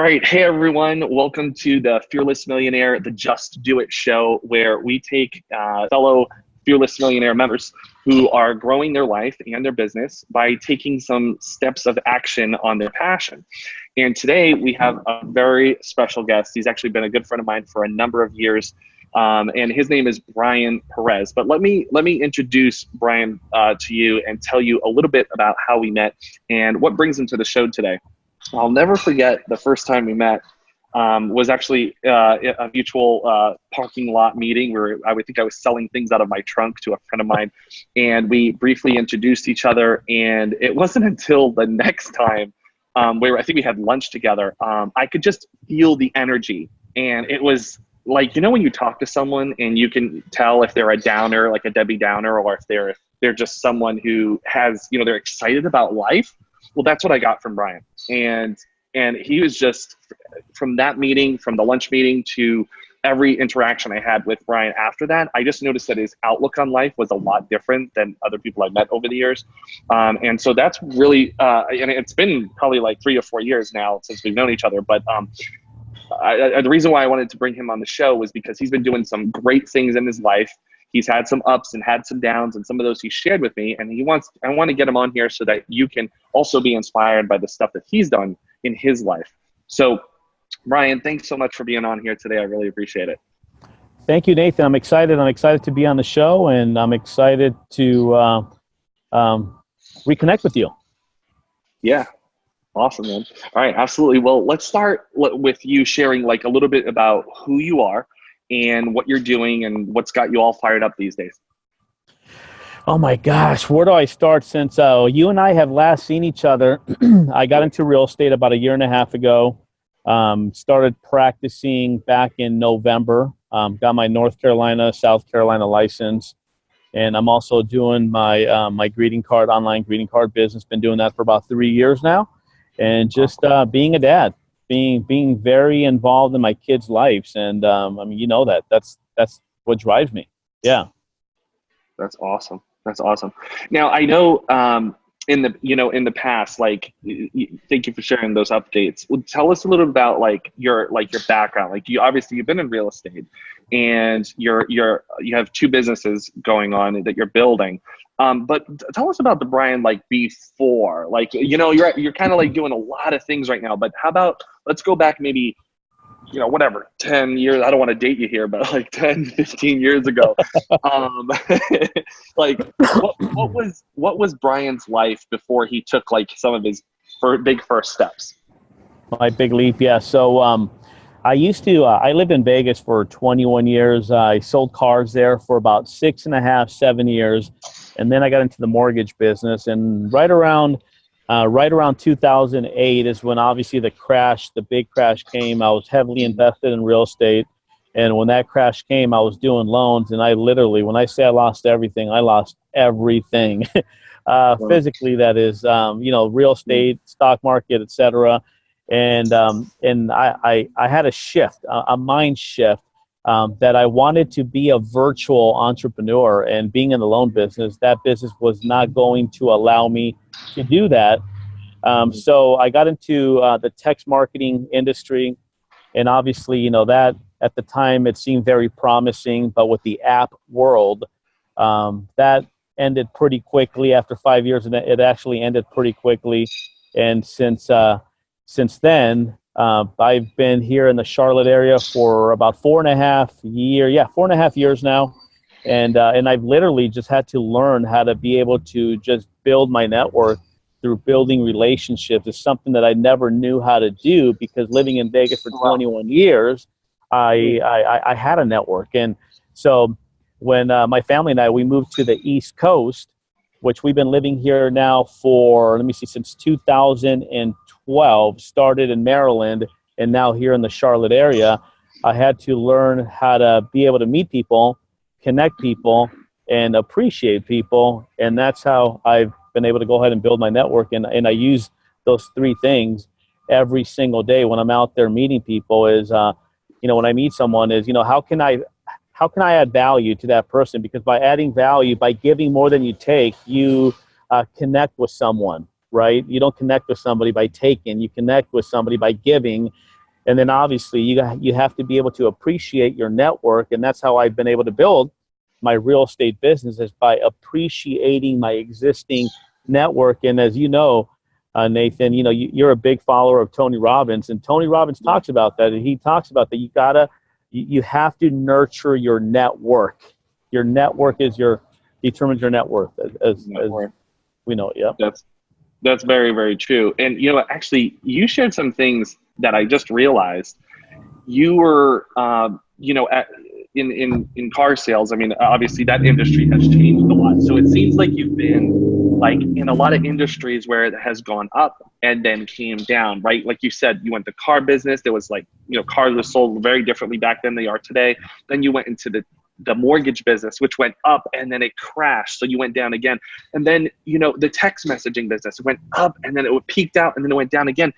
right. Hey, everyone. Welcome to the Fearless Millionaire, the Just Do It show, where we take fellow Fearless Millionaire members who are growing their life and their business by taking some steps of action on their passion. And today we have a very special guest. He's actually been a good friend of mine for a number of years. And his name is Bryan Perez. But let me introduce Bryan to you and tell you a little bit about how we met and what brings him to the show today. I'll never forget the first time we met was actually a mutual parking lot meeting where I would think I was selling things out of my trunk to a friend of mine, and we briefly introduced each other. And it wasn't until the next time where I think we had lunch together, I could just feel the energy. And it was like, you know, when you talk to someone and you can tell if they're a downer, like a Debbie Downer, or if they're just someone who has, you know, they're excited about life. Well, that's what I got from Bryan. And he was just, from that meeting, from the lunch meeting to every interaction I had with Bryan after that, I just noticed that his outlook on life was a lot different than other people I met over the years. And so that's really, and it's been probably like 3 or 4 years now since we've known each other. But the reason why I wanted to bring him on the show was because he's been doing some great things in his life. He's had some ups and had some downs, and some of those he shared with me. And I want to get him on here so that you can also be inspired by the stuff that he's done in his life. So, Bryan, thanks so much for being on here today. I really appreciate it. Thank you, Nathan. I'm excited. I'm excited to be on the show, and I'm excited to reconnect with you. Yeah. Awesome, man. All right. Absolutely. Well, let's start with you sharing like a little bit about who you are and what you're doing and what's got you all fired up these days. Oh my gosh, where do I start? Since you and I have last seen each other, I got into real estate about 1.5 years ago. Started practicing back in November. Got my North Carolina, South Carolina license, and I'm also doing my my online greeting card business. Been doing that for about 3 years now, and just being a dad. Being very involved in my kids' lives, and I mean, you know, that's what drives me. Yeah, that's awesome. That's awesome. Now I know in the past, like, thank you for sharing those updates. Well, tell us a little about like your background. Like, you've been in real estate, and you have 2 businesses going on that you're building. But tell us about the Bryan like before. Like, you know, you're kind of like doing a lot of things right now. But how about, let's go back maybe, you know, whatever, 10 years. I don't want to date you here, but like 10, 15 years ago. Like, what was Bryan's life before he took like some of his big first steps? My big leap, yeah. So I lived in Vegas for 21 years. I sold cars there for about 6.5, 7 years. And then I got into the mortgage business, and right around 2008 is when obviously the big crash came. I was heavily invested in real estate, and when that crash came, I was doing loans, and I literally, when I say I lost everything, I lost everything. Physically, that is, you know, real estate, stock market, etc. And I had a shift, a mind shift. That I wanted to be a virtual entrepreneur, and being in the loan business, that business was not going to allow me to do that. So I got into the text marketing industry, and obviously, you know, that at the time it seemed very promising, but with the app world, that ended pretty quickly after 5 years, and it actually ended pretty quickly. And since then, I've been here in the Charlotte area for about 4.5 years now. And I've literally just had to learn how to be able to just build my network through building relationships. It's something that I never knew how to do, because living in Vegas for 21 years, I had a network. And so when my family and we moved to the East Coast, which we've been living here now for, since 2012, started in Maryland and now here in the Charlotte area, I had to learn how to be able to meet people, connect people, and appreciate people. And that's how I've been able to go ahead and build my network. And I use those 3 things every single day when I'm out there meeting people is, you know, when I meet someone is, you know, how can I add value to that person? Because by adding value, by giving more than you take, you connect with someone, right? You don't connect with somebody by taking, you connect with somebody by giving. And then obviously you have to be able to appreciate your network. And that's how I've been able to build my real estate business, is by appreciating my existing network. And as you know, Nathan, you're a big follower of Tony Robbins, and Tony Robbins talks about that. And he talks about that you have to nurture your network. Your network determines your net worth, as we know. Yeah, that's very, very true. And actually, you shared some things that I just realized. You were, in car sales. I mean, obviously that industry has changed a lot. So it seems like you've been like in a lot of industries where it has gone up and then came down, right? Like you said, you went to car business. There was cars were sold very differently back then they are today. Then you went into the mortgage business, which went up and then it crashed. So you went down again. And then, the text messaging business went up and then it peaked out and then it went down again.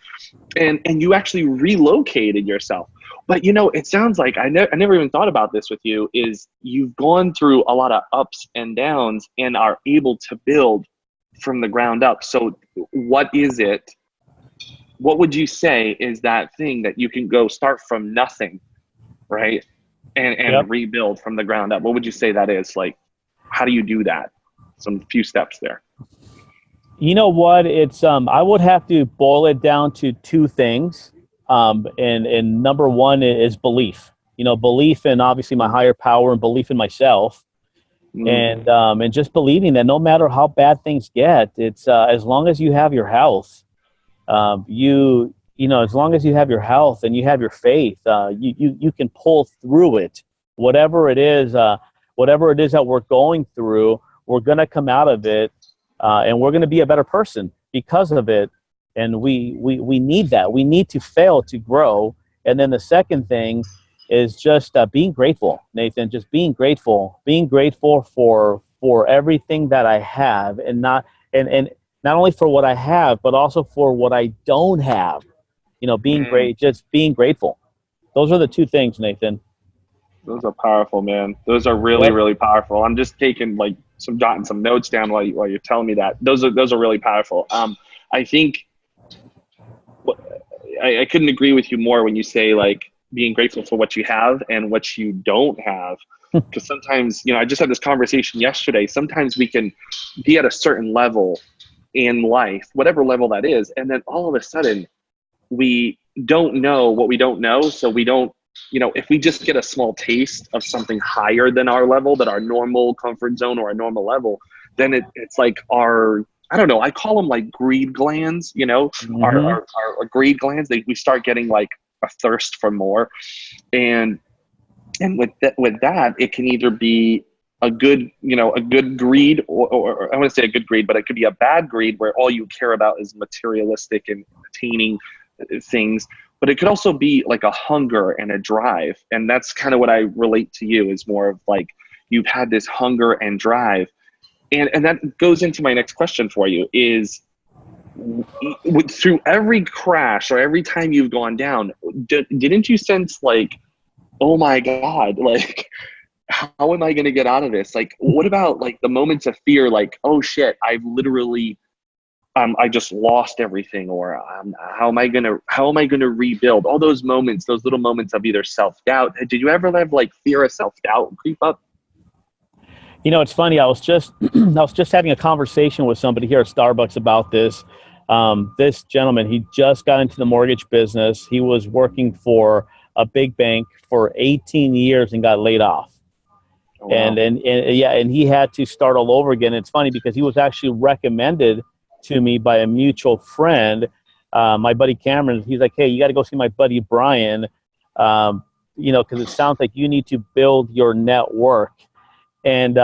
And you actually relocated yourself. But, it sounds like I never even thought about this with you, is you've gone through a lot of ups and downs and are able to build from the ground up. So what would you say is that thing that you can go start from nothing, right? And rebuild from the ground up? What would you say that is? Like, how do you do that? Some few steps there. You know what? It's I would have to boil it down to two things. And number one is belief. Belief in obviously my higher power and belief in myself. And just believing that no matter how bad things get, it's as long as you have your health, as long as you have your health and you have your faith, you can pull through it. Whatever it is that we're going through, we're going to come out of it, and we're going to be a better person because of it. And we need that. We need to fail to grow. And then the second thing is just being grateful, Nathan. Just being grateful for everything that I have, and not only for what I have, but also for what I don't have. Being great, just being grateful. Those are the two things, Nathan. Those are powerful, man. Those are really, really powerful. I'm just taking jotting some notes down while you're telling me that. Those are really powerful. I think I couldn't agree with you more when you say being grateful for what you have and what you don't have. Because sometimes, I just had this conversation yesterday. Sometimes we can be at a certain level in life, whatever level that is, and then all of a sudden we don't know what we don't know. So we don't, if we just get a small taste of something higher than our level, than our normal comfort zone or our normal level, then it's like I don't know, I call them like greed glands, our greed glands. We start getting like a thirst for more. And with that, it can either be a good greed, or I want to say a good greed, but it could be a bad greed where all you care about is materialistic and attaining things. But it could also be like a hunger and a drive. And that's kind of what I relate to you, is more of like, you've had this hunger and drive. And that goes into my next question for you is, through every crash or every time you've gone down, didn't you sense like, oh my God, like, how am I going to get out of this? Like, what about like the moments of fear? Like, oh shit, I've literally, I just lost everything, or how am I going to rebuild? All those moments, those little moments of either self-doubt. Did you ever have like fear of self-doubt creep up? It's funny. I was just having a conversation with somebody here at Starbucks about this. This gentleman, he just got into the mortgage business. He was working for a big bank for 18 years and got laid off. Oh, wow. And he had to start all over again. It's funny because he was actually recommended to me by a mutual friend, my buddy Cameron. He's like, hey, you got to go see my buddy Bryan, because it sounds like you need to build your network. And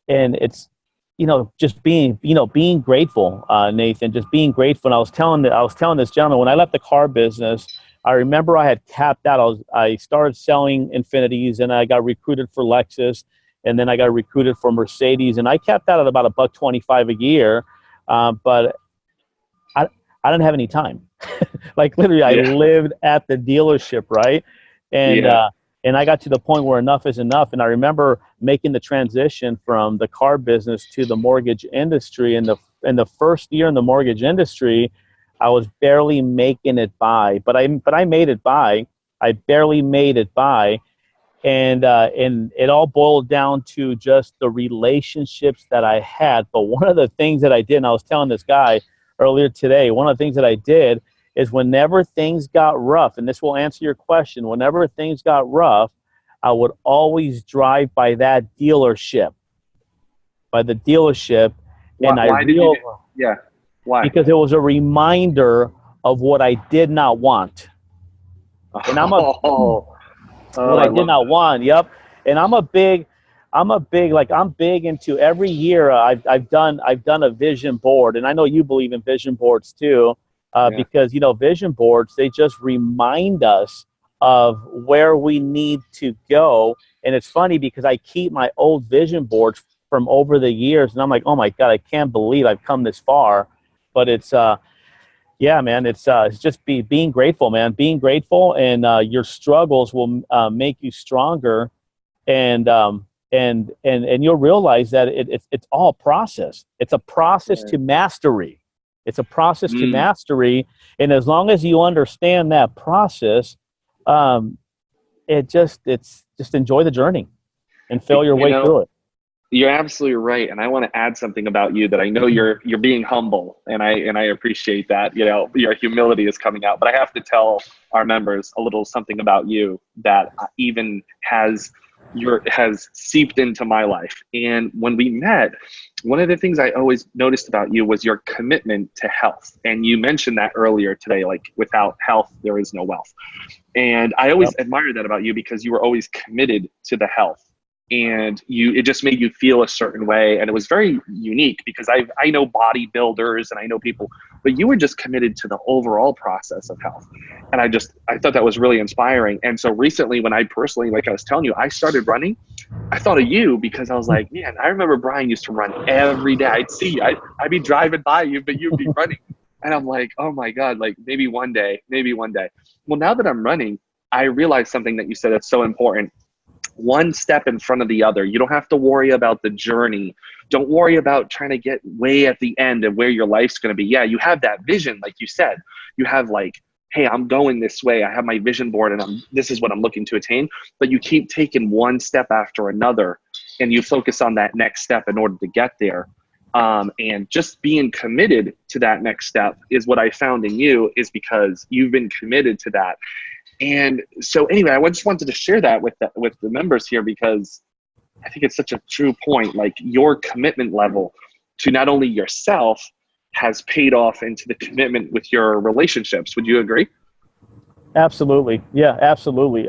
it's, just being grateful, Nathan, just being grateful. And I was telling this gentleman, when I left the car business, I remember I had capped out. I started selling Infinities, and I got recruited for Lexus, and then I got recruited for Mercedes, and I capped out at about $125 a year. But I didn't have any time. Like literally, I lived at the dealership, right? And I got to the point where enough is enough. And I remember making the transition from the car business to the mortgage industry. And the first year in the mortgage industry, I was barely making it by, but I made it by. I barely made it by. And it all boiled down to just the relationships that I had. But one of the things that I did, and I was telling this guy earlier today, one of the things that I did is whenever things got rough, and this will answer your question, whenever things got rough, I would always drive by that dealership, and Why did you? Yeah. Why? because it was a reminder of what I did not want. And I'm a what I did not want. Yep. And I'm big into every year. I've done a vision board, and I know you believe in vision boards too, because vision boards, they just remind us of where we need to go. And it's funny because I keep my old vision boards from over the years, and I'm like, oh my God, I can't believe I've come this far. But it's yeah, man, it's just being grateful, man. Being grateful, and your struggles will make you stronger, and you'll realize that it's all process. It's a process to mastery. It's a process to mastery, and as long as you understand that process, it's just enjoy the journey and feel your way through it. You're absolutely right, and I want to add something about you that I know you're being humble, and I appreciate that. Your humility is coming out. But I have to tell our members a little something about you that even has seeped into my life. And when we met, one of the things I always noticed about you was your commitment to health. And you mentioned that earlier today, like without health, there is no wealth. And I always admired that about you because you were always committed to the health. And it just made you feel a certain way. And it was very unique because I know bodybuilders and I know people, but you were just committed to the overall process of health. And I thought that was really inspiring. And so recently when I personally, like I was telling you, I started running, I thought of you because I was like, man, I remember Bryan used to run every day. I'd see you, I'd be driving by you, but you'd be running. And I'm like, oh my God, like maybe one day. Well, now that I'm running, I realized something that you said that's so important. One step in front of the other. You don't have to worry about the journey. Don't worry about trying to get way at the end of where your life's going to be. Yeah, you have that vision, like you said. You have like, hey, I'm going this way. I have my vision board and this is what I'm looking to attain. But you keep taking one step after another and you focus on that next step in order to get there. And just being committed to that next step is what I found in you, is because you've been committed to that. And so anyway, I just wanted to share that with the members here because I think it's such a true point. Like your commitment level to not only yourself has paid off into the commitment with your relationships. Would you agree? Absolutely. Yeah, absolutely.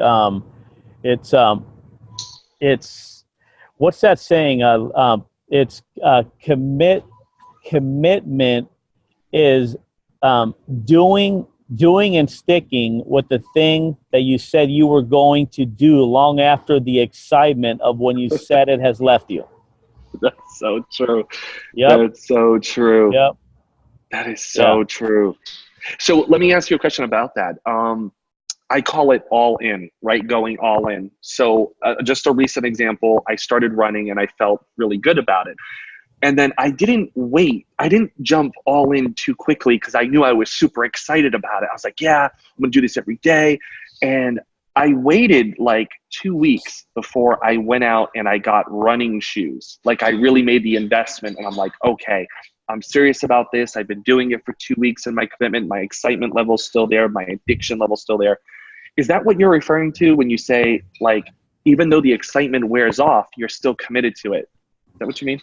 It's what's that saying? It's commitment is doing and sticking with the thing that you said you were going to do long after the excitement of when you said it has left you. That's so true. Yep. That's so true. Yep. That is so true. So let me ask you a question about that. I call it all in, right? Going all in. So just a recent example, I started running and I felt really good about it. And then I didn't wait. I didn't jump all in too quickly because I knew I was super excited about it. I was like, yeah, I'm going to do this every day. And I waited like 2 weeks before I went out and I got running shoes. Like I really made the investment and I'm like, okay, I'm serious about this. I've been doing it for 2 weeks and my commitment, my excitement level's still there. My addiction level's still there. Is that what you're referring to when you say like, even though the excitement wears off, you're still committed to it? Is that what you mean?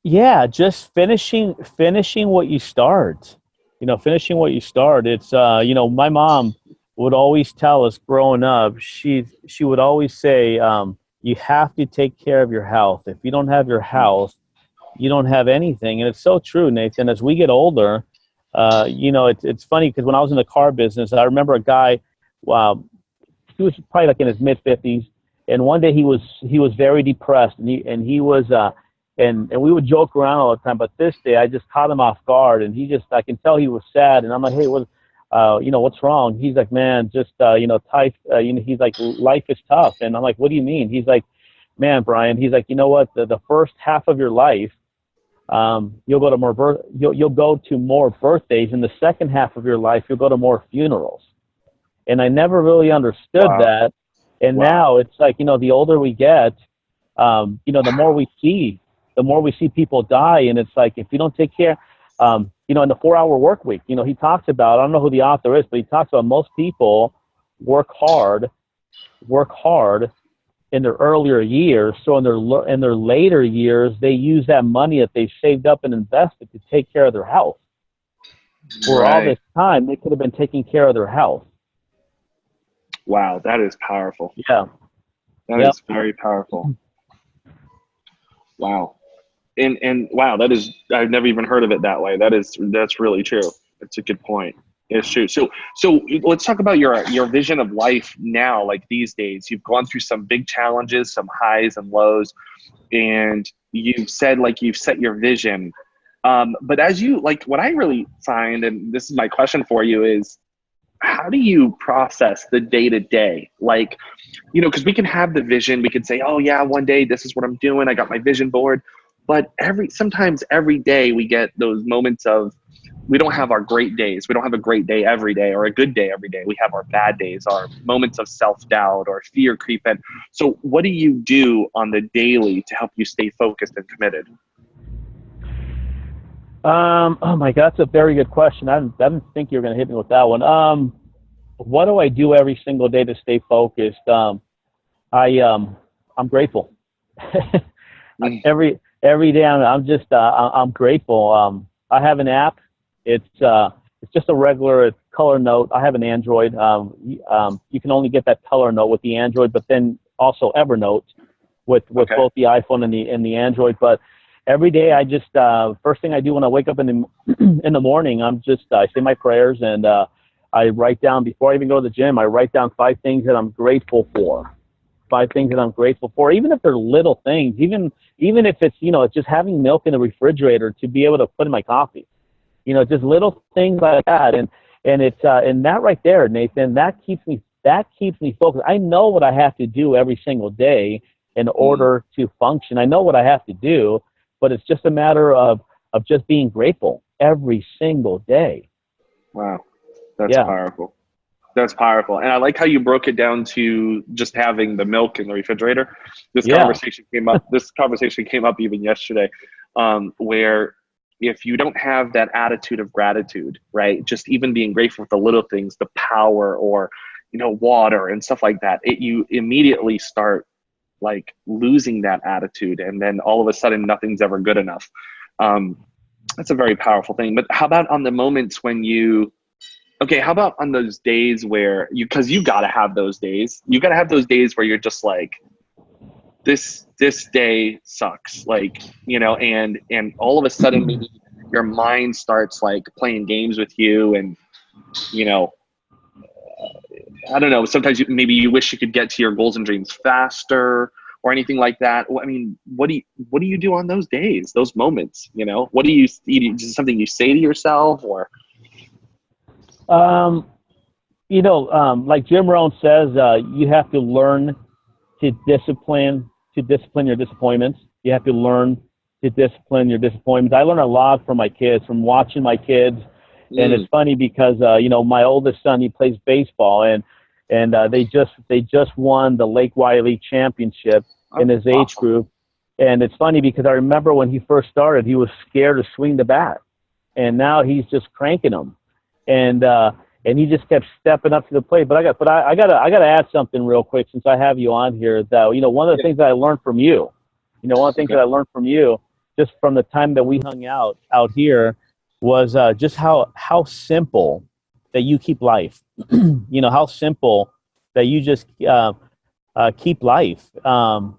Yeah, just finishing what you start. Finishing what you start. It's my mom would always tell us growing up, she would always say, you have to take care of your health. If you don't have your health, you don't have anything. And it's so true, Nathan. As we get older, it's funny because when I was in the car business, I remember a guy, he was probably like in his mid-50s. And one day he was very depressed, and he was and we would joke around all the time. But this day I just caught him off guard, and I can tell he was sad. And I'm like, hey, what's wrong? He's like, man, just he's like, life is tough. And I'm like, what do you mean? He's like, man, Bryan. He's like, you know what? The first half of your life, You'll go to you'll go to more birthdays. In the second half of your life, you'll go to more funerals. And I never really understood Wow. that. And now it's like, the older we get, the more we see people die. And it's like, if you don't take care, in the 4-hour work week, he talks about, I don't know who the author is, but he talks about most people work hard in their earlier years. So in their later years, they use that money that they saved up and invested to take care of their health. For all this time, they could have been taking care of their health. Wow, that is powerful. Yeah. That is very powerful. Wow. And wow, I've never even heard of it that way. That's really true. That's a good point. It's true. So let's talk about your vision of life now, like these days. You've gone through some big challenges, some highs and lows, and you've said like you've set your vision. But as you what I really find, and this is my question for you, is how do you process the day-to-day? Because we can have the vision, we can say, oh yeah, one day this is what I'm doing, I got my vision board. But sometimes every day we get those moments of, we don't have our great days. We don't have a great day every day or a good day every day. We have our bad days, our moments of self-doubt or fear creep in. So what do you do on the daily to help you stay focused and committed? Oh my God, that's a very good question. I didn't think you were going to hit me with that one. What do I do every single day to stay focused? I'm grateful. Every day I'm grateful. I have an app. It's just a regular color note. I have an Android. You can only get that color note with the Android, but then also Evernote with both the iPhone and the Android. But every day I just first thing I do when I wake up in the morning, I say my prayers, and I write down, before I even go to the gym, I write down 5 things that I'm grateful for. 5 things that I'm grateful for, even if they're little things, even if it's, it's just having milk in the refrigerator to be able to put in my coffee, just little things like that. And it's, and that right there, Nathan, that keeps me focused. I know what I have to do every single day in order to function. I know what I have to do, but it's just a matter of just being grateful every single day. Wow. That's powerful. That's powerful. And I like how you broke it down to just having the milk in the refrigerator. This conversation came up even yesterday, where if you don't have that attitude of gratitude, right? Just even being grateful for the little things, the power, or, water and stuff like that, you immediately start losing that attitude. And then all of a sudden nothing's ever good enough. That's a very powerful thing. But how about on the moments when how about on those days where because you got to have those days. You got to have those days where you're just like, this day sucks. And all of a sudden maybe your mind starts playing games with you, and, I don't know, sometimes maybe you wish you could get to your goals and dreams faster or anything like that. I mean, what do you do on those days, those moments? What do you, is it something you say to yourself, or? Like Jim Rohn says, you have to learn to discipline your disappointments. You have to learn to discipline your disappointments. I learn a lot from my kids, from watching my kids. And it's funny because, my oldest son, he plays baseball, and they just won the Lake Wiley championship in his age group. And it's funny because I remember when he first started, he was scared to swing the bat, and now he's just cranking them. And he just kept stepping up to the plate. But I gotta add something real quick, since I have you on here. That one of the things that I learned from you, just from the time that we hung out here, was just how simple that you keep life. How simple that you just keep life. When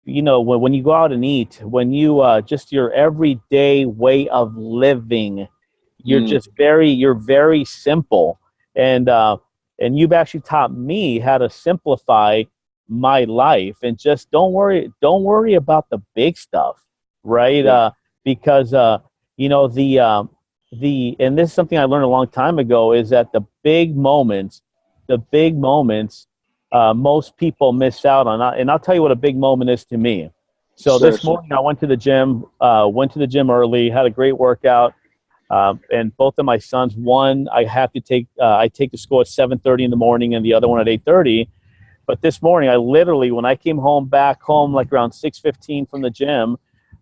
you go out and eat, when you just your everyday way of living. You're very simple, and you've actually taught me how to simplify my life, and just don't worry about the big stuff, right? Because and this is something I learned a long time ago, is that the big moments, most people miss out on. And I'll tell you what a big moment is to me. So Sure, this sure. morning I went to the gym early, had a great workout. And both of my sons, one I have to take, I take to school at 7:30 in the morning and the other one at 8:30. But this morning, I literally, when I came back home, like around 6:15 from the gym,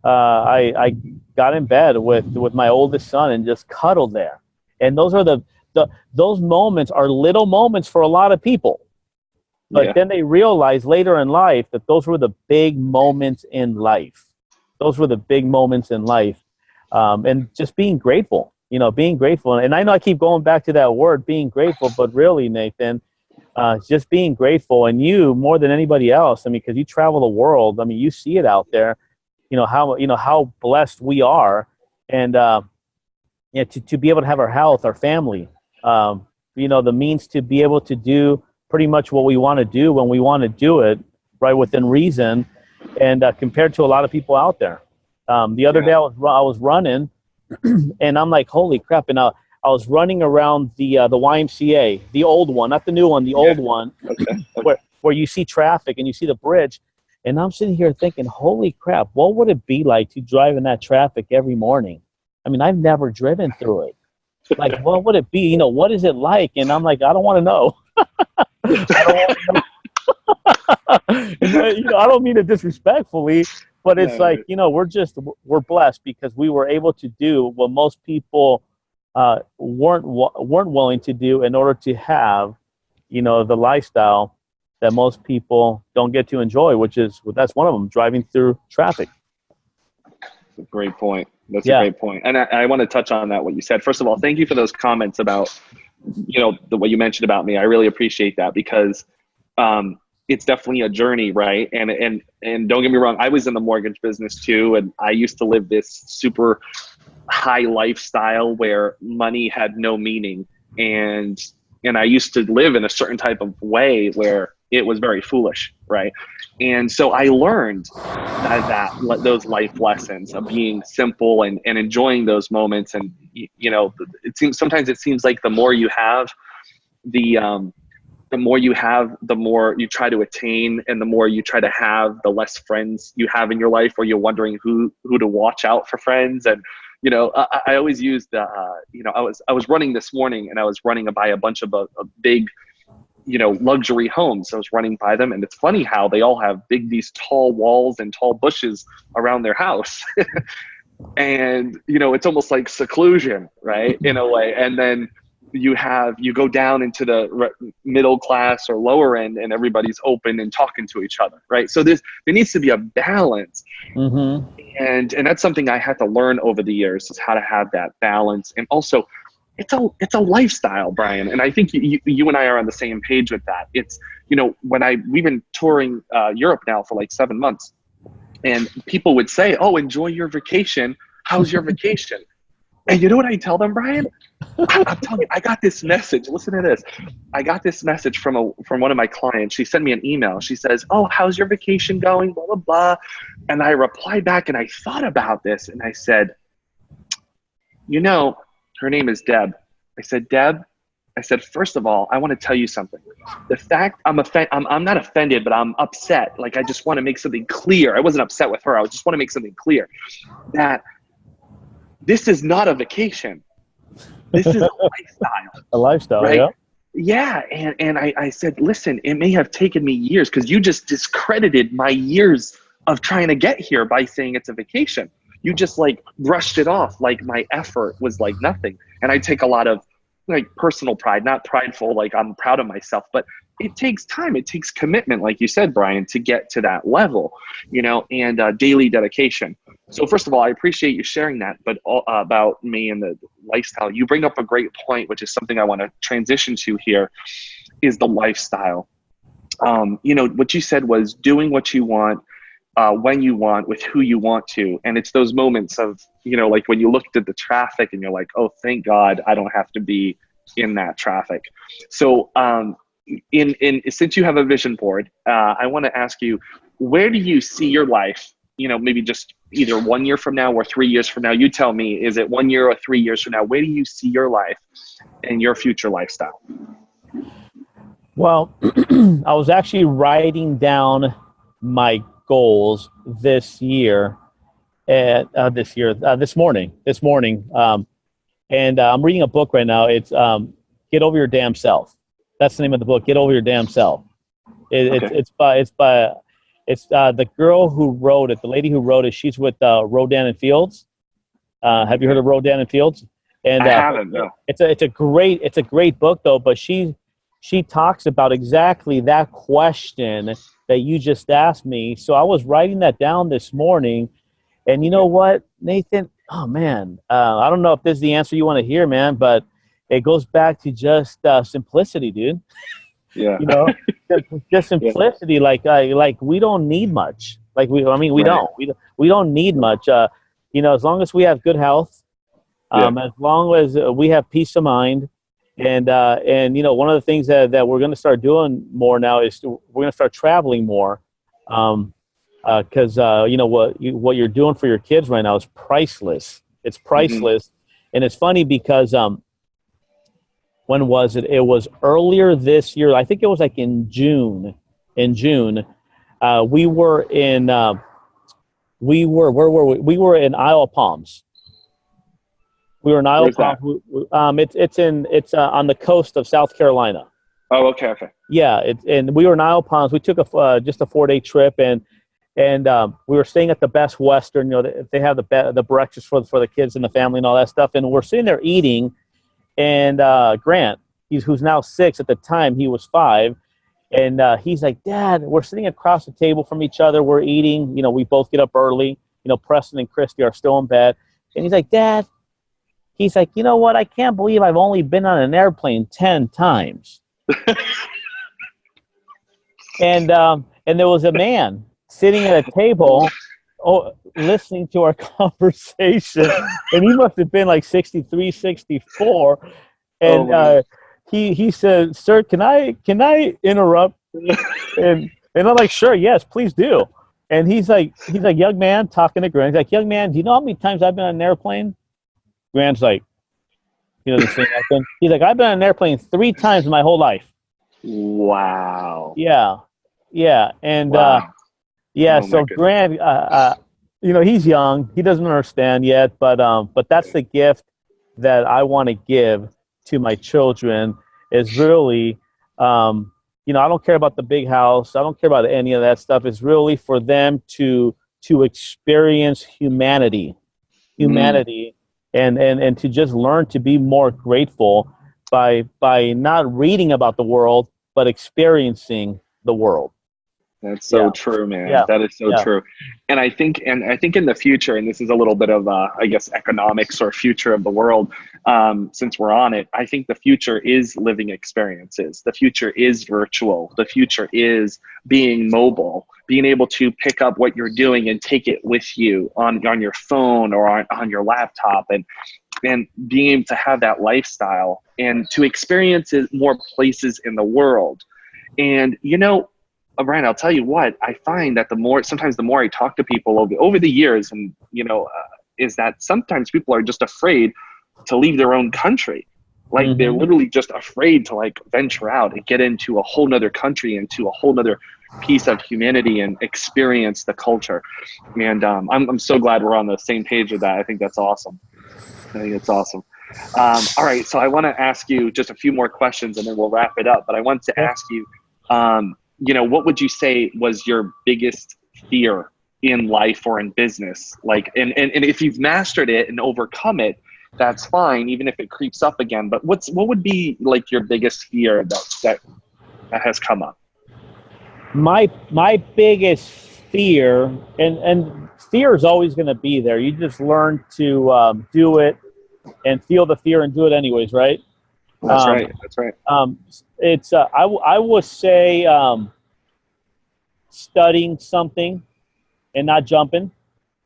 I got in bed with my oldest son and just cuddled there. And those are those moments are little moments for a lot of people. But Yeah. then they realize later in life that those were the big moments in life. Those were the big moments in life. And just being grateful, being grateful. And I know I keep going back to that word, being grateful, but really, Nathan, just being grateful. And you, more than anybody else, I mean, because you travel the world, I mean, you see it out there, how blessed we are. And, to be able to have our health, our family, the means to be able to do pretty much what we want to do when we want to do it, right, within reason, and compared to a lot of people out there. The other day I was running, and I'm like, holy crap! And I was running around the YMCA, the old one, not the new one, the old one, Okay. where you see traffic and you see the bridge, and I'm sitting here thinking, holy crap! What would it be like to drive in that traffic every morning? I mean, I've never driven through it. Like, what would it be? What is it like? And I'm like, I don't want to know. I don't want to know. I don't mean it disrespectfully, but it's like, we're blessed because we were able to do what most people weren't willing to do in order to have, the lifestyle that most people don't get to enjoy, that's one of them, driving through traffic. Great point. That's a great point. And I want to touch on that, what you said. First of all, thank you for those comments about, what you mentioned about me. I really appreciate that because it's definitely a journey, right? And don't get me wrong, I was in the mortgage business too. And I used to live this super high lifestyle where money had no meaning. And I used to live in a certain type of way where it was very foolish, right? And so I learned those life lessons of being simple and enjoying those moments. And sometimes it seems like the more you have, the more you try to attain, and the more you try to have, the less friends you have in your life, or you're wondering who to watch out for friends. And I always use I was running this morning, and I was running by a bunch of big luxury homes. I was running by them, and it's funny how they all have these tall walls and tall bushes around their house. And it's almost like seclusion, right, in a way. And then you go down into the middle class or lower end, and everybody's open and talking to each other, right? So there needs to be a balance. Mm-hmm. And that's something I had to learn over the years, is how to have that balance. And also, it's a lifestyle, Bryan. And I think you and I are on the same page with that. It's, we've been touring Europe now for like 7 months, and people would say, oh, enjoy your vacation. How's your vacation? And you know what I tell them, Bryan? I'm telling you, I got this message. Listen to this. I got this message from one of my clients. She sent me an email. She says, oh, how's your vacation going? Blah, blah, blah. And I replied back, and I thought about this, and I said, her name is Deb. I said, Deb, first of all, I want to tell you something. The fact I'm not offended, but I'm upset. Like, I just want to make something clear. I wasn't upset with her. I just want to make something clear that this is not a vacation. This is a lifestyle. A lifestyle, right? Yeah. Yeah. And I said, listen, it may have taken me years, because you just discredited my years of trying to get here by saying it's a vacation. You just like brushed it off like my effort was like nothing. And I take a lot of like personal pride, not prideful, like I'm proud of myself, but it takes time. It takes commitment, like you said, Bryan, to get to that level, and daily dedication. So first of all, I appreciate you sharing that, but about me and the lifestyle, you bring up a great point, which is something I want to transition to here, is the lifestyle. What you said was doing what you want, when you want, with who you want to. And it's those moments of, like when you looked at the traffic and you're like, oh, thank God I don't have to be in that traffic. So since you have a vision board, I want to ask you, where do you see your life, maybe just either 1 year from now or 3 years from now? You tell me, is it 1 year or 3 years from now? Where do you see your life and your future lifestyle? Well, I was actually writing down my goals this year. This morning. And I'm reading a book right now. It's Get Over Your Damn Self. That's the name of the book. Get Over Your Damn Self. It's the girl who wrote it. The lady who wrote it. She's with Rodan and Fields. Have you heard of Rodan and Fields? And I haven't. No. It's a great book though. But she talks about exactly that question that you just asked me. So I was writing that down this morning. And you know what, Nathan? Oh, man, I don't know if this is the answer you want to hear, man, but it goes back to just simplicity, dude. Yeah. You know, just simplicity. Yeah. Like we don't need much. We don't need much. You know, as long as we have good health, as long as we have peace of mind, and you know, one of the things that we're going to start doing more now is we're going to start traveling more. Because you know what you're doing for your kids right now is priceless. It's priceless. Mm-hmm. And it's funny because when was it? It was earlier this year. I think it was like in June. We were in where were we? We were in Isle of Palms. We were in Isle of Palms. It's on the coast of South Carolina. Oh, okay. Yeah, and we were in Isle of Palms. We took just a 4-day trip, and we were staying at the Best Western. You know, they have the breakfast for the kids and the family and all that stuff. And we're sitting there eating, and Grant, who's now 6, at the time he was 5, and he's like, "Dad, we're sitting across the table from each other. We're eating. You know, we both get up early. You know, Preston and Christy are still in bed." And he's like, "Dad," he's like, "You know what? I can't believe I've only been on an airplane 10 times." And there was a man sitting at a table, listening to our conversation, and he must have been like 63, 64. And he said, "Sir, can I interrupt?" And I'm like, "Sure, yes, please do." And he's like, "Young man," talking to Grant. He's like, "Young man, do you know how many times I've been on an airplane?" Grant's like, he doesn't say nothing. He's like, "I've been on an airplane 3 times in my whole life." Wow. Yeah, and wow. So Grant, you know, he's young. He doesn't understand yet, but that's the gift that I want to give to my children is really, you know, I don't care about the big house. I don't care about any of that stuff. It's really for them to experience humanity, and to just learn to be more grateful by not reading about the world, but experiencing the world. That's so true, man. Yeah. That is so true. And I think in the future, and this is a little bit of, I guess, economics or future of the world, since we're on it, I think the future is living experiences. The future is virtual. The future is being mobile, being able to pick up what you're doing and take it with you on your phone or on your laptop, and being able to have that lifestyle and to experience more places in the world. And, you know, Bryan, I'll tell you what, I find that sometimes the more I talk to people over the years, and, you know, is that sometimes people are just afraid to leave their own country. Like they're literally just afraid to like venture out and get into a whole nother country, into a whole nother piece of humanity and experience the culture. And I'm so glad we're on the same page with that. I think that's awesome. All right. So I want to ask you just a few more questions and then we'll wrap it up. But I want to ask you, you know, what would you say was your biggest fear in life or in business? Like, and if you've mastered it and overcome it, that's fine, even if it creeps up again. But what would be like your biggest fear that has come up? My biggest fear, and fear is always going to be there. You just learn to do it and feel the fear and do it anyways, right? That's right. That's right. It's I would say studying something and not jumping.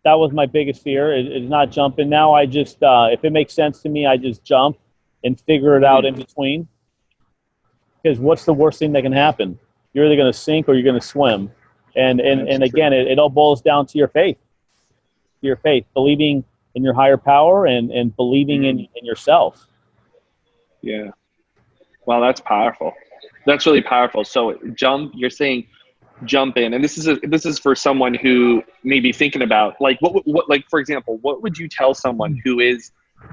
That was my biggest fear, is not jumping. Now I just, if it makes sense to me, I just jump and figure it out in between. Because what's the worst thing that can happen? You're either going to sink or you're going to swim. And again, it all boils down to your faith. Your faith, believing in your higher power and believing in yourself. Yeah. Well, that's powerful. That's really powerful. So jump, you're saying jump in, and this is for someone who may be thinking about, like, what like, for example, what would you tell someone who is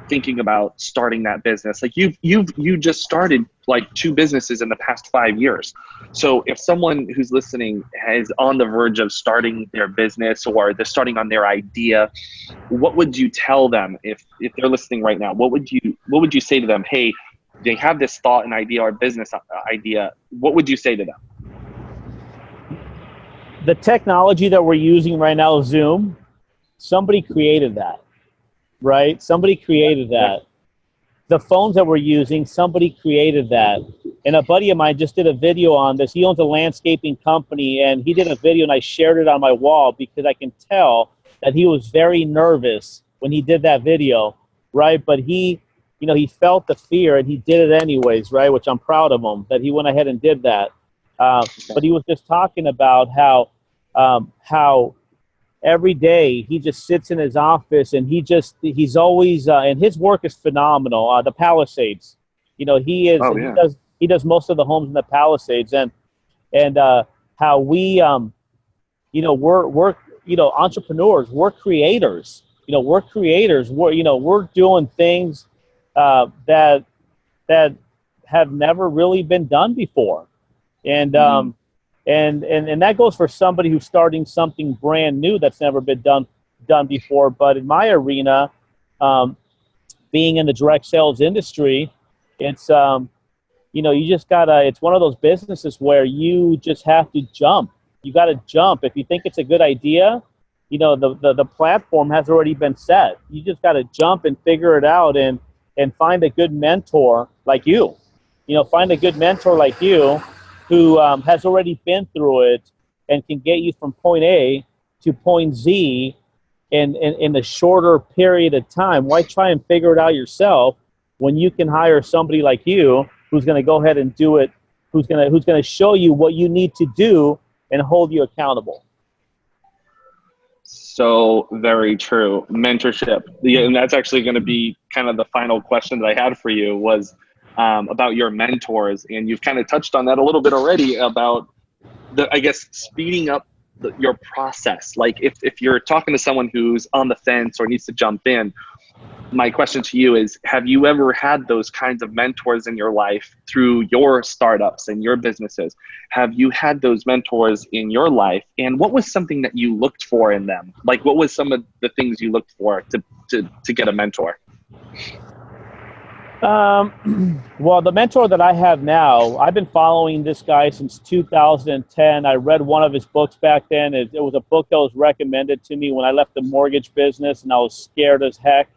thinking about starting that business? Like, you just started like 2 businesses in the past 5 years. So if someone who's listening is on the verge of starting their business, or they're starting on their idea, what would you tell them if they're listening right now? What would you say to them? Hey, they have this thought and idea or business idea. What would you say to them? The technology that we're using right now, Zoom, somebody created that, right? Somebody created that. The phones that we're using, somebody created that. And a buddy of mine just did a video on this. He owns a landscaping company, and he did a video, and I shared it on my wall because I can tell that he was very nervous when he did that video, right? But he, you know, he felt the fear, and he did it anyways, right? Which I'm proud of him that he went ahead and did that. But he was just talking about how every day he just sits in his office, and he's always and his work is phenomenal. The Palisades, you know, he does most of the homes in the Palisades, and how we you know, we're you know, entrepreneurs, we're creators, you know, we're doing things that have never really been done before. And and that goes for somebody who's starting something brand new that's never been done before. But in my arena, being in the direct sales industry, it's you know, you just gotta. It's one of those businesses where you just have to jump. You got to jump. If you think it's a good idea, you know, the platform has already been set. You just got to jump and figure it out, and find a good mentor like you. You know, find a good mentor like you, who has already been through it and can get you from point A to point Z in a shorter period of time. Why try and figure it out yourself when you can hire somebody like you who's going to go ahead and do it, who's going to show you what you need to do and hold you accountable? So very true. Mentorship. And that's actually going to be kind of the final question that I had for you, was about your mentors. And you've kind of touched on that a little bit already, about I guess, speeding up your process. Like, if you're talking to someone who's on the fence or needs to jump in, my question to you is, have you ever had those kinds of mentors in your life through your startups and your businesses? Have you had those mentors in your life? And what was something that you looked for in them? Like, what was some of the things you looked for to get a mentor? Well, the mentor that I have now, I've been following this guy since 2010. I read one of his books back then. It was a book that was recommended to me when I left the mortgage business, and I was scared as heck.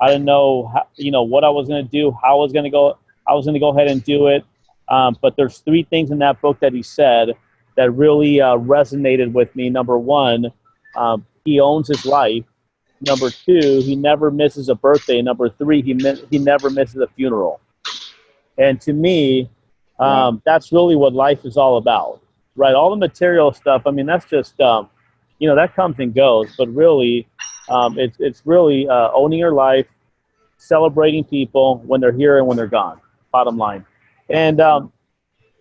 I didn't know how, you know, what I was going to do, how I was going to go. I was going to go ahead and do it. But there's 3 things in that book that he said that really resonated with me. Number 1, he owns his life. Number 2, he never misses a birthday. Number 3, he never misses a funeral. And to me, that's really what life is all about, right? All the material stuff, I mean, that's just, you know, that comes and goes. But really, it's really owning your life, celebrating people when they're here and when they're gone, bottom line. And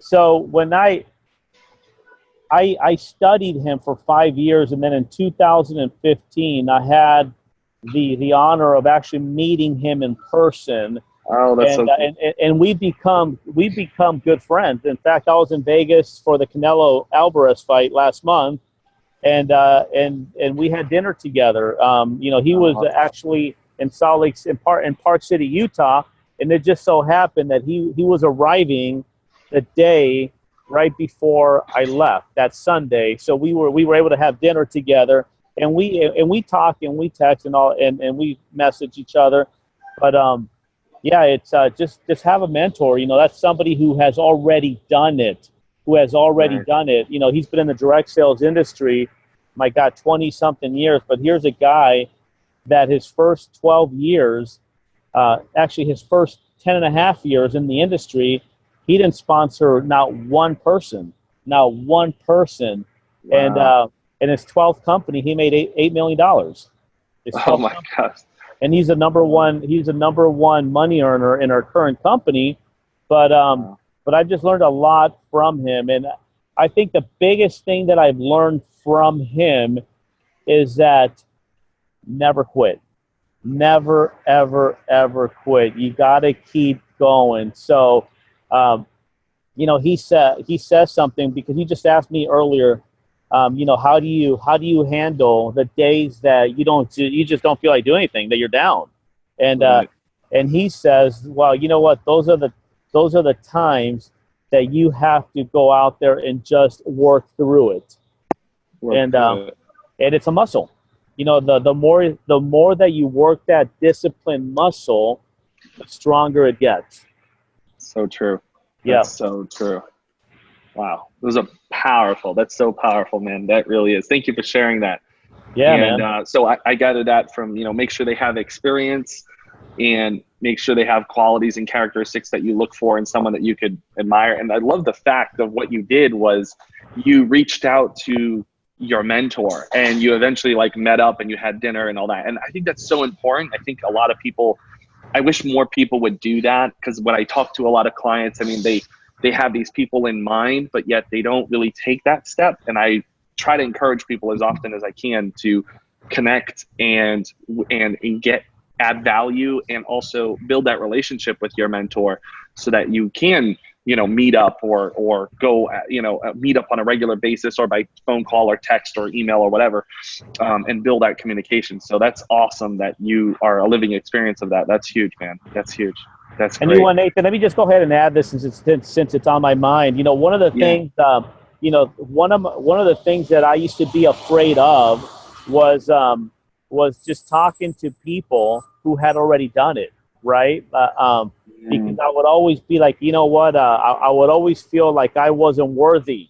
so when I studied him for 5 years, and then in 2015, I had the honor of actually meeting him in person. Oh, that's so cool. And we become good friends. In fact, I was in Vegas for the Canelo Alvarez fight last month, and we had dinner together. You know, he was actually in Salt Lake, in Park City, Utah, and it just so happened that he was arriving the day right before I left, that Sunday. So we were able to have dinner together, and we talk and we text and all, and we message each other. But yeah, it's just have a mentor. You know, that's somebody who has already done it. Done it. You know, he's been in the direct sales industry, my God, 20 something years. But here's a guy that his first 12 years, actually his first 10 and a half years in the industry, he didn't sponsor not one person. Wow. And in his 12th company, he made $8 million. Oh my gosh. And he's a number one money earner in our current company. But I've just learned a lot from him. And I think the biggest thing that I've learned from him is that never quit. Never, ever, ever quit. You got to keep going. So, you know, he says something, because he just asked me earlier, you know, how do you handle the days that you just don't feel like doing anything, that you're down? And Right. and he says, well, you know what? Those are the times that you have to go out there and just work through it. And it's a muscle. You know, the more that you work that discipline muscle, the stronger it gets. So true. Yeah. That's so true. Wow. Those are powerful. That's so powerful, man. That really is. Thank you for sharing that. Yeah, And man. so I gather that from, you know, make sure they have experience and make sure they have qualities and characteristics that you look for in someone that you could admire. And I love the fact of what you did was you reached out to your mentor and you eventually like met up and you had dinner and all that. And I think that's so important. I think a lot of people, I wish more people would do that, because when I talk to a lot of clients, I mean, they have these people in mind, but yet they don't really take that step. And I try to encourage people as often as I can to connect and add value, and also build that relationship with your mentor so that you can, you know, meet up or go, you know, meet up on a regular basis, or by phone call or text or email or whatever, and build that communication. So that's awesome that you are a living experience of that. That's huge, man. That's huge. That's great. And you want, Nathan, let me just go ahead and add this, since it's on my mind. You know, one of the things, you know, one of the things that I used to be afraid of was just talking to people who had already done it, right? Because I would always be like, you know what, I would always feel like I wasn't worthy,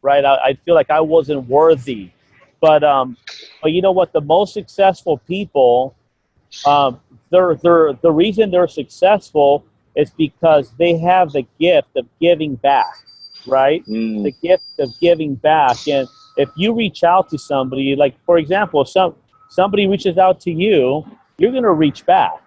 right? I'd feel like I wasn't worthy. But you know what? The most successful people, the reason they're successful is because they have the gift of giving back, right? The gift of giving back. And if you reach out to somebody, like, for example, if somebody reaches out to you, you're going to reach back.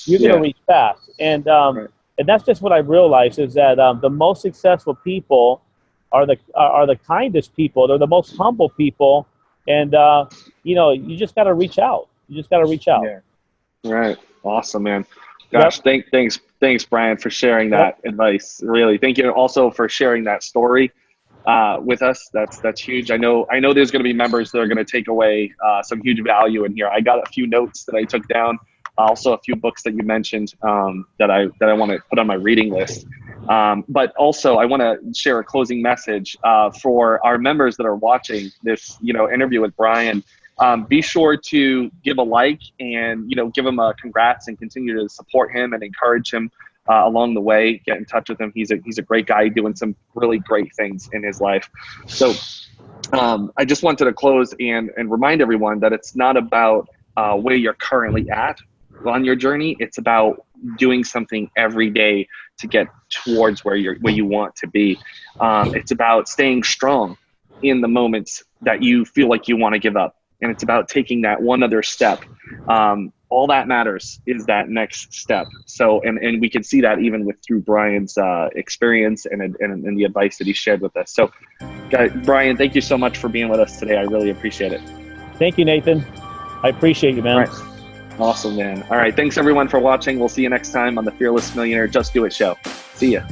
You're going to reach back. And and that's just what I realized, is that the most successful people are the kindest people. They're the most humble people. And, you know, you just got to reach out. You just got to reach out. Yeah. Right. Awesome, man. Gosh, thanks, Bryan, for sharing that advice. Really, thank you also for sharing that story with us. That's huge. I know there's going to be members that are going to take away some huge value in here. I got a few notes that I took down, also a few books that you mentioned that I want to put on my reading list. But also, I want to share a closing message for our members that are watching this, you know, interview with Bryan. Be sure to give a like and, you know, give him a congrats, and continue to support him and encourage him along the way. Get in touch with him. He's a great guy doing some really great things in his life. So I just wanted to close and remind everyone that it's not about where you're currently at on your journey. It's about doing something every day to get towards where you want to be. It's about staying strong in the moments that you feel like you want to give up. And it's about taking that one other step. All that matters is that next step. So, and we can see that even through Bryan's experience and the advice that he shared with us. So, Bryan, thank you so much for being with us today. I really appreciate it. Thank you, Nathan. I appreciate you, man. All right. Awesome, man. All right. Thanks, everyone, for watching. We'll see you next time on the Fearless Millionaire Just Do It show. See ya.